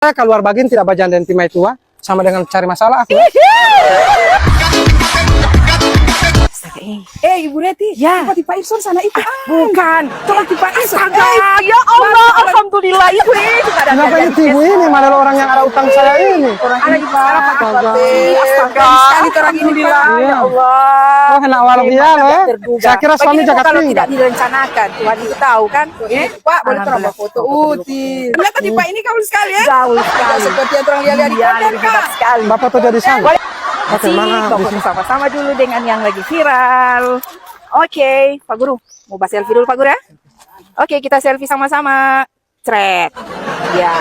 Saya keluar bagian tidak bagian dan timai tua sama dengan cari masalah aku. Ibu Reti, Ya. coba Pak Irson sana itu. Bukan. Coba Pak Irson. Ya Allah, alhamdulillah ibu ini tidak ada Kenapa ini ibu ini malah orang yang ada utang saya ini? Ada di salah Pak Astaga. Astaga, sekali orang ini Pak. Ya Allah. Oh, kena awal biar ya. Terduga. Saya kira suami Begini jaga kalau tinggal. tidak direncanakan, Tuhan itu tahu kan? Pak, boleh terang Alhamdulillah. foto Uti. Lihat tadi Pak ini gaul sekali ya. Gaul sekali. Seperti yang orang lihat di Iya, konten lebih hebat Kak. sekali. Bapak tuh jadi sana. Boleh. Oke, mana Bapak bisa? sama-sama dulu dengan yang lagi viral. Oke, Pak Guru. Mau bahas selfie dulu Pak Guru ya? Oke, kita selfie sama-sama. Cret. Ya,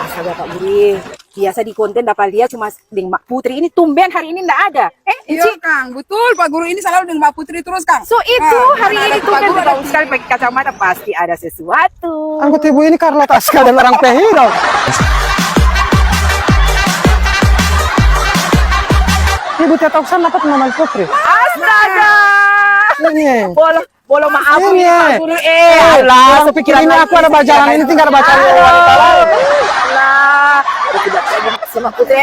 astaga Pak Guru. Biasa di konten dapat lihat cuma dengan Mak Putri. Ini tumben hari ini enggak ada. Iya Kang, betul Pak Guru ini selalu dengan Mbak Putri terus Kang. So itu hari Nah, ini ada Pak tumben Guru, bagus ada sekali pakai kacamata, pasti ada sesuatu. Angkut ibu ini Carlota Aska dan orang Pehiro. Ibu Teta Oksan dapat Mama Putri. Astaga. Ini. Bolo maaf Ini. ini Pak Guru. Allah, aku pikir ini aku ada bajalan ini tinggal ada bajalan wanita lain. Allah. Aku tidak pengen sama Putri.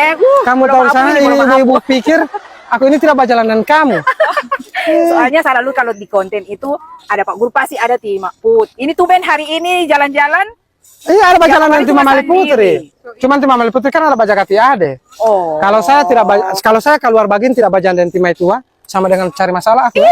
Kamu Bolo tahu maaf sana ini, bolo maaf. ibu-ibu pikir aku ini tidak bajalan dengan kamu. Soalnya selalu kalau di konten itu ada Pak Guru pasti ada tim Mak Put. Ini tuh Ben hari ini jalan-jalan. Iya ada bajalan Ya, nanti cuma Mama Putri. sendiri. Cuman tim Mama Putri kan ada bajak hati ade. Oh. Kalau saya tidak kalau saya keluar bagian tidak bajalan dan timai tua sama dengan cari masalah aku.